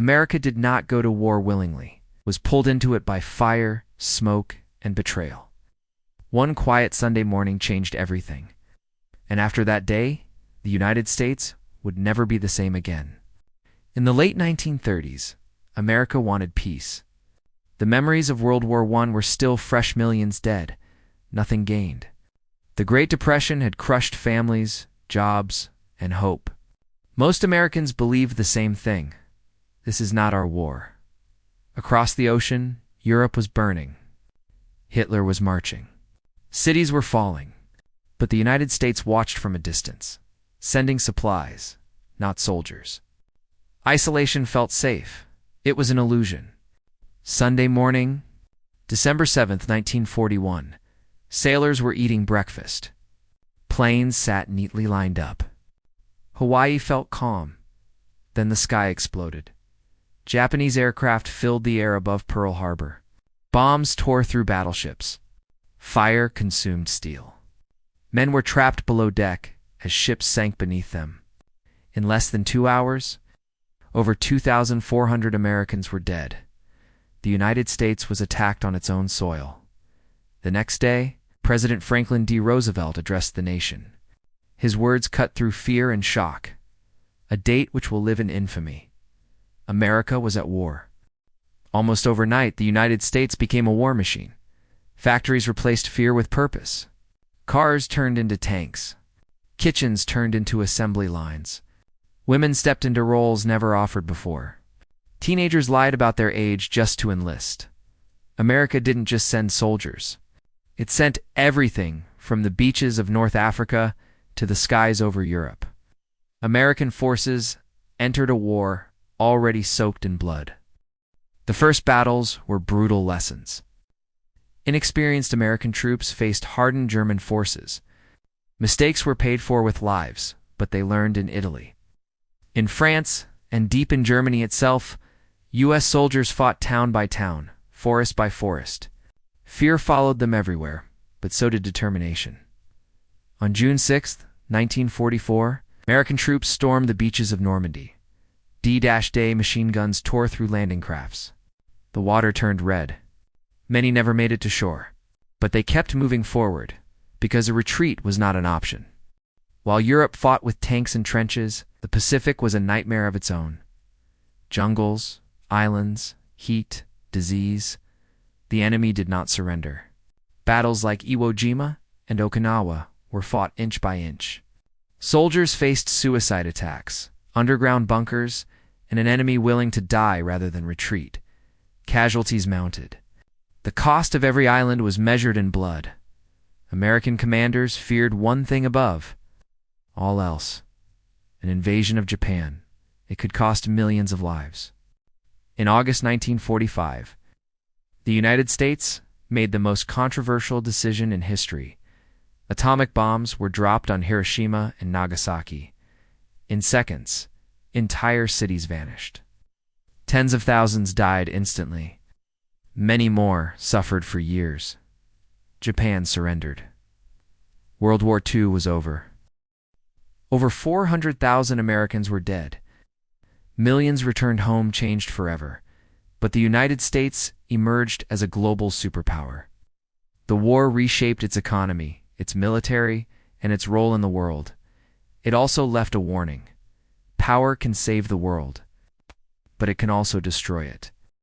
America did not go to war willingly, was pulled into it by fire, smoke, and betrayal. One quiet Sunday morning changed everything. And after that day, the United States would never be the same again. In the late 1930s, America wanted peace. The memories of World War I were still fresh, millions dead, nothing gained. The Great Depression had crushed families, jobs, and hope. Most Americans believed the same thing. This is not our war. Across the ocean, Europe was burning. Hitler was marching. Cities were falling. But the United States watched from a distance, sending supplies, not soldiers. Isolation felt safe. It was an illusion. Sunday morning, December 7th, 1941. Sailors were eating breakfast. Planes sat neatly lined up. Hawaii felt calm. Then the sky exploded. Japanese aircraft filled the air above Pearl Harbor. Bombs tore through battleships. Fire consumed steel. Men were trapped below deck as ships sank beneath them. In less than 2 hours, over 2,400 Americans were dead. The United States was attacked on its own soil. The next day, President Franklin D. Roosevelt addressed the nation. His words cut through fear and shock. A date which will live in infamy. America was at war. Almost overnight, the United States became a war machine. Factories replaced fear with purpose. Cars turned into tanks. Kitchens turned into assembly lines. Women stepped into roles never offered before. Teenagers lied about their age just to enlist. America didn't just send soldiers. It sent everything from the beaches of North Africa to the skies over Europe. American forces entered a war already soaked in blood. The first battles were brutal lessons. Inexperienced American troops faced hardened German forces. Mistakes were paid for with lives, but they learned in Italy. In France, and deep in Germany itself, U.S. soldiers fought town by town, forest by forest. Fear followed them everywhere, but so did determination. On June 6, 1944, American troops stormed the beaches of Normandy. D-Day machine guns tore through landing crafts. The water turned red. Many never made it to shore, but they kept moving forward, because a retreat was not an option. While Europe fought with tanks and trenches, the Pacific was a nightmare of its own. Jungles, islands, heat, disease. The enemy did not surrender. Battles like Iwo Jima and Okinawa were fought inch by inch. Soldiers faced suicide attacks, underground bunkers, and an enemy willing to die rather than retreat. Casualties mounted. The cost of every island was measured in blood. American commanders feared one thing above all else: an invasion of Japan. It could cost millions of lives. In August 1945, the United States made the most controversial decision in history. Atomic bombs were dropped on Hiroshima and Nagasaki. In seconds, entire cities vanished. Tens of thousands died instantly. Many more suffered for years. Japan surrendered. World War II was over. Over 400,000 Americans were dead. Millions returned home changed forever. But the United States emerged as a global superpower. The war reshaped its economy, its military, and its role in the world. It also left a warning. Power can save the world, but it can also destroy it.